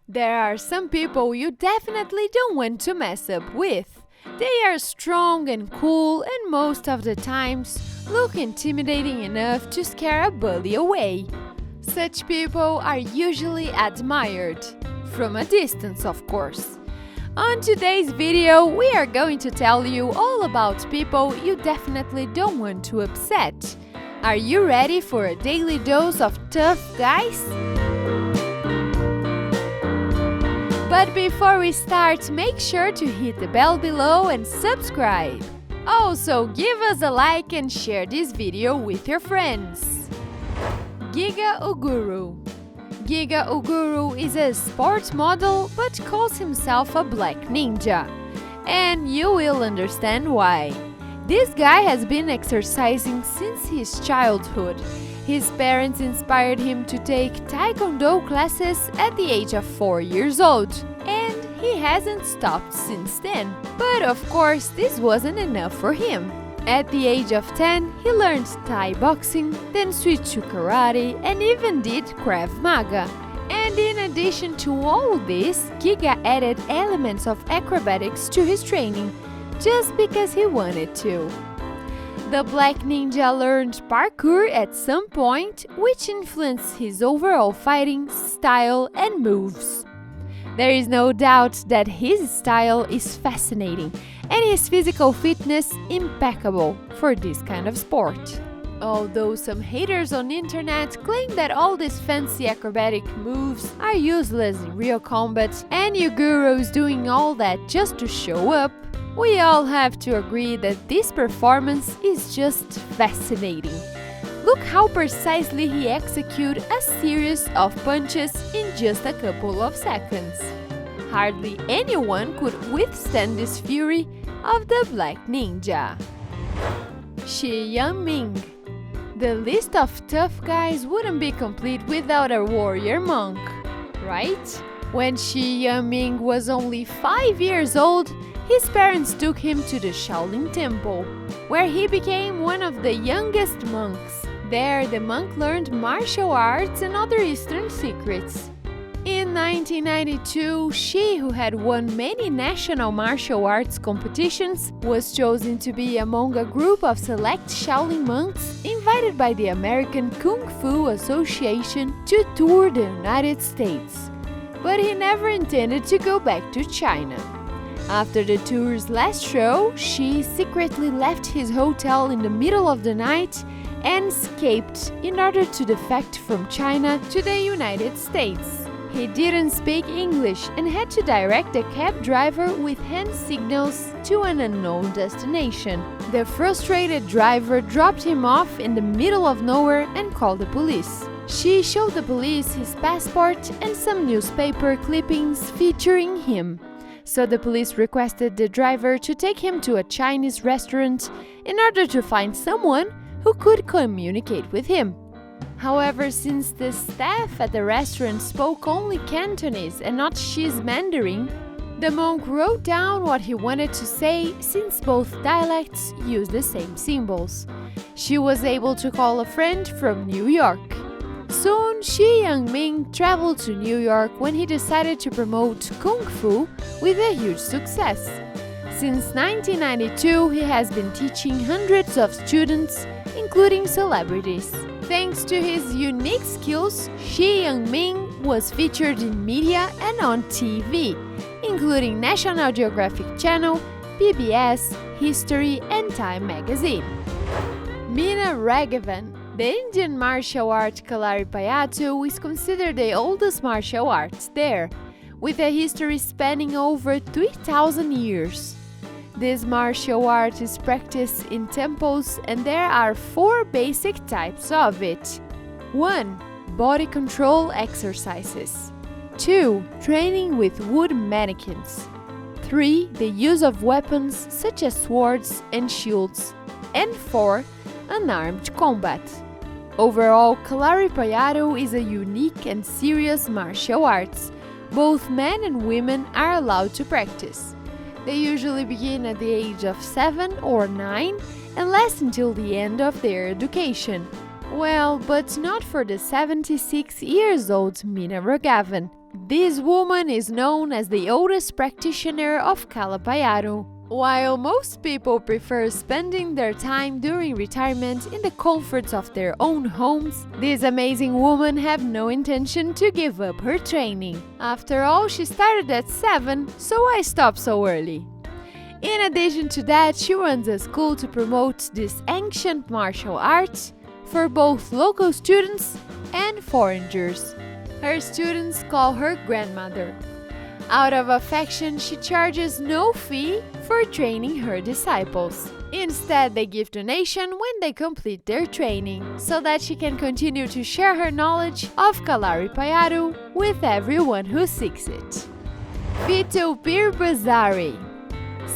There are some people you definitely don't want to mess up with. They are strong and cool and most of the times look intimidating enough to scare a bully away. Such people are usually admired, from a distance of course. On today's video, we are going to tell you all about people you definitely don't want to upset. Are you ready for a daily dose of tough guys? But before we start, make sure to hit the bell below and subscribe. Also, give us a like and share this video with your friends. Giga Uguru. Giga Uguru is a sports model but calls himself a black ninja. And you will understand why. This guy has been exercising since his childhood. His parents inspired him to take Taekwondo classes at the age of 4 years old, and he hasn't stopped since then. But of course, this wasn't enough for him. At the age of 10, he learned Thai boxing, then switched to karate, and even did Krav Maga. And in addition to all this, Giga added elements of acrobatics to his training, just because he wanted to. The Black Ninja learned parkour at some point, which influenced his overall fighting style and moves. There is no doubt that his style is fascinating and his physical fitness impeccable for this kind of sport. Although some haters on the internet claim that all these fancy acrobatic moves are useless in real combat and Uguru is doing all that just to show up, we all have to agree that this performance is just fascinating. Look how precisely he executes a series of punches in just a couple of seconds. Hardly anyone could withstand this fury of the Black Ninja. Shi Yanming. The list of tough guys wouldn't be complete without a warrior monk, right? When Shi Yanming was only 5 years old, his parents took him to the Shaolin Temple, where he became one of the youngest monks. There, the monk learned martial arts and other Eastern secrets. In 1992, Shi, who had won many national martial arts competitions, was chosen to be among a group of select Shaolin monks invited by the American Kung Fu Association to tour the United States. But he never intended to go back to China. After the tour's last show, Shi secretly left his hotel in the middle of the night and escaped in order to defect from China to the United States. He didn't speak English and had to direct the cab driver with hand signals to an unknown destination. The frustrated driver dropped him off in the middle of nowhere and called the police. Shi showed the police his passport and some newspaper clippings featuring him. So the police requested the driver to take him to a Chinese restaurant in order to find someone who could communicate with him. However, since the staff at the restaurant spoke only Cantonese and not Shi's Mandarin, the monk wrote down what he wanted to say since both dialects use the same symbols. Shi was able to call a friend from New York. Soon, Shi Yanming traveled to New York when he decided to promote Kung Fu with a huge success. Since 1992, he has been teaching hundreds of students, including celebrities. Thanks to his unique skills, Shi Yanming was featured in media and on TV, including National Geographic Channel, PBS, History, and Time magazine. Meena Raghavan. The Indian martial art Kalaripayattu is considered the oldest martial art there, with a history spanning over 3,000 years. This martial art is practiced in temples and there are 4 basic types of it. 1. Body control exercises. 2. Training with wood mannequins. 3. The use of weapons such as swords and shields. And 4. Unarmed combat. Overall, Kalaripayattu is a unique and serious martial arts. Both men and women are allowed to practice. They usually begin at the age of 7 or 9 and last until the end of their education. Well, but not for the 76 years old Mina Rogavan. This woman is known as the oldest practitioner of Kalapayaro. While most people prefer spending their time during retirement in the comforts of their own homes, this amazing woman had no intention to give up her training. After all, she started at 7, so why stop so early? In addition to that, she runs a school to promote this ancient martial art for both local students and foreigners. Her students call her grandmother. Out of affection, she charges no fee for training her disciples. Instead, they give donation when they complete their training, so that she can continue to share her knowledge of Kalaripayattu with everyone who seeks it. Vito Pir Bazari,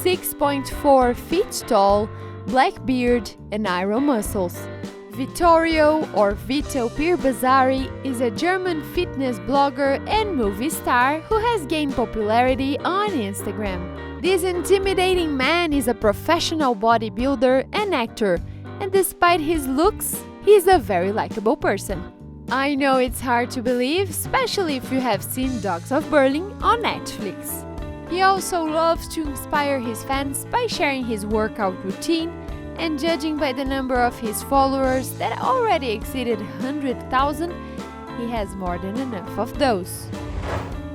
6.4 feet tall, black beard and iron muscles. Vittorio or Vito Pir Bazari is a German fitness blogger and movie star who has gained popularity on Instagram. This intimidating man is a professional bodybuilder and actor, and despite his looks, he's a very likable person. I know it's hard to believe, especially if you have seen Dogs of Berlin on Netflix. He also loves to inspire his fans by sharing his workout routine, and judging by the number of his followers that already exceeded 100,000, he has more than enough of those.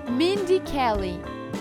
Mindy Kelly.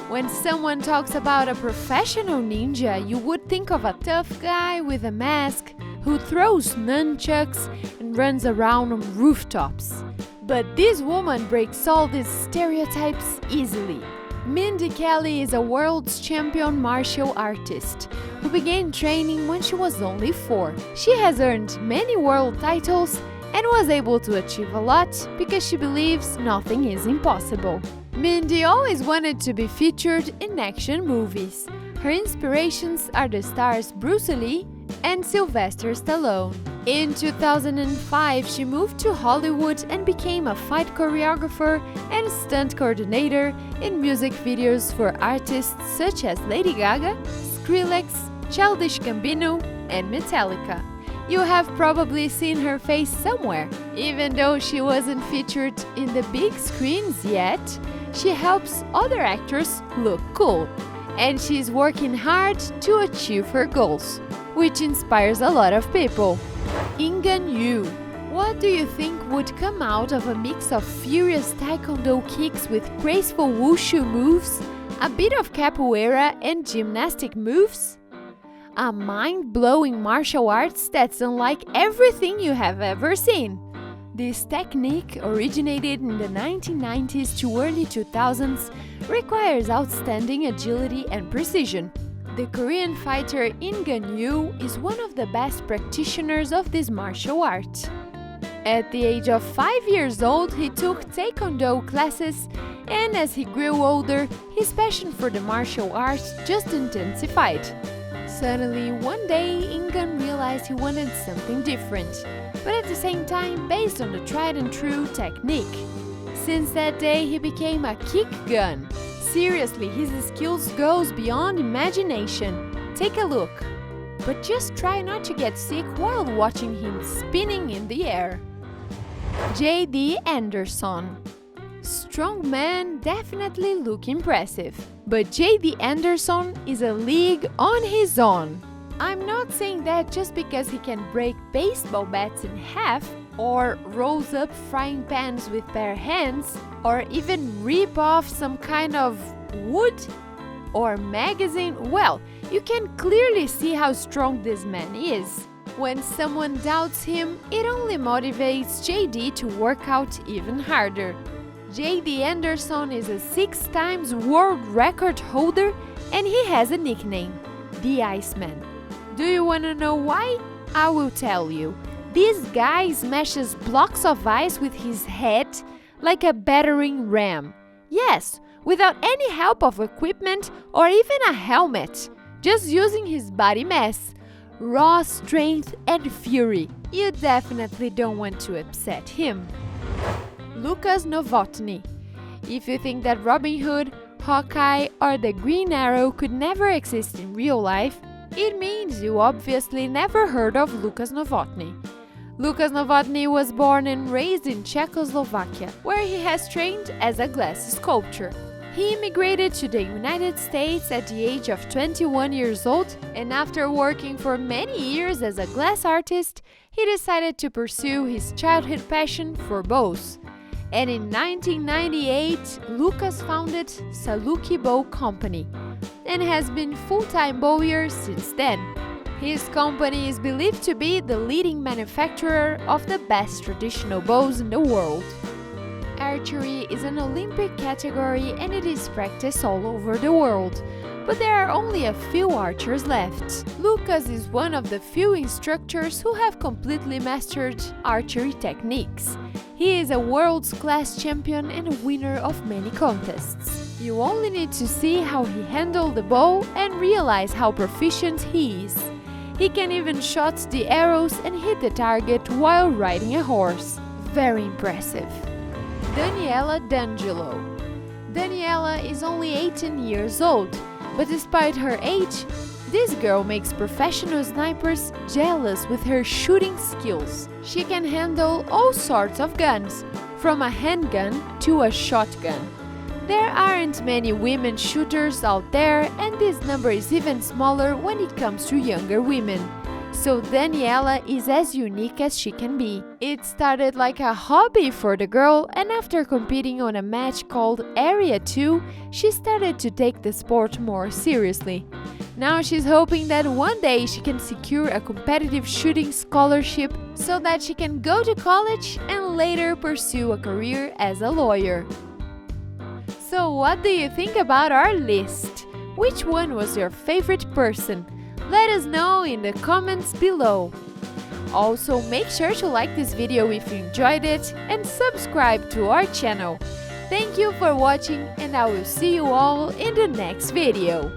When someone talks about a professional ninja, you would think of a tough guy with a mask who throws nunchucks and runs around on rooftops. But this woman breaks all these stereotypes easily. Mindy Kelly is a world champion martial artist who began training when she was only 4. She has earned many world titles and was able to achieve a lot because she believes nothing is impossible. Mindy always wanted to be featured in action movies. Her inspirations are the stars Bruce Lee and Sylvester Stallone. In 2005, she moved to Hollywood and became a fight choreographer and stunt coordinator in music videos for artists such as Lady Gaga, Skrillex, Childish Gambino, and Metallica. You have probably seen her face somewhere. Even though she wasn't featured in the big screens yet, she helps other actors look cool. And she's working hard to achieve her goals, which inspires a lot of people. Ingan Yu. What do you think would come out of a mix of furious taekwondo kicks with graceful wushu moves, a bit of capoeira and gymnastic moves? A mind-blowing martial arts that's unlike everything you have ever seen. This technique, originated in the 1990s to early 2000s, requires outstanding agility and precision. The Korean fighter Ingan Yu is one of the best practitioners of this martial art. At the age of 5 years old, he took taekwondo classes, and as he grew older, his passion for the martial arts just intensified. Suddenly, one day, Ingan realized he wanted something different, but at the same time based on the tried and true technique. Since that day, he became a kick gun. Seriously, his skills goes beyond imagination. Take a look. But just try not to get sick while watching him spinning in the air. J.D. Anderson. Strong man definitely look impressive, but J.D. Anderson is a league on his own. I'm not saying that just because he can break baseball bats in half, or rolls up frying pans with bare hands, or even rip off some kind of wood or magazine. Well, you can clearly see how strong this man is. When someone doubts him, it only motivates JD to work out even harder. JD Anderson is a 6 times world record holder, and he has a nickname, the Iceman. Do you want to know why? I will tell you. This guy smashes blocks of ice with his head like a battering ram. Yes, without any help of equipment or even a helmet, just using his body mass, raw strength and fury. You definitely don't want to upset him. Lucas Novotny. If you think that Robin Hood, Hawkeye or the Green Arrow could never exist in real life, it means you obviously never heard of Lucas Novotny. Lucas Novotny was born and raised in Czechoslovakia, where he has trained as a glass sculptor. He immigrated to the United States at the age of 21 years old, and after working for many years as a glass artist, he decided to pursue his childhood passion for bows. And in 1998, Lucas founded Saluki Bow Company and has been full-time bowyer since then. His company is believed to be the leading manufacturer of the best traditional bows in the world. Archery is an Olympic category and it is practiced all over the world, but there are only a few archers left. Lucas is one of the few instructors who have completely mastered archery techniques. He is a world's class champion and a winner of many contests. You only need to see how he handled the bow and realize how proficient he is. He can even shot the arrows and hit the target while riding a horse. Very impressive. Daniela D'Angelo. Daniela is only 18 years old, but despite her age, this girl makes professional snipers jealous with her shooting skills. She can handle all sorts of guns, from a handgun to a shotgun. There aren't many women shooters out there, and this number is even smaller when it comes to younger women. So Daniela is as unique as she can be. It started like a hobby for the girl, and after competing on a match called Area 2, she started to take the sport more seriously. Now she's hoping that one day she can secure a competitive shooting scholarship so that she can go to college and later pursue a career as a lawyer. So what do you think about our list? Which one was your favorite person? Let us know in the comments below. Also, make sure to like this video if you enjoyed it and subscribe to our channel. Thank you for watching, and I will see you all in the next video.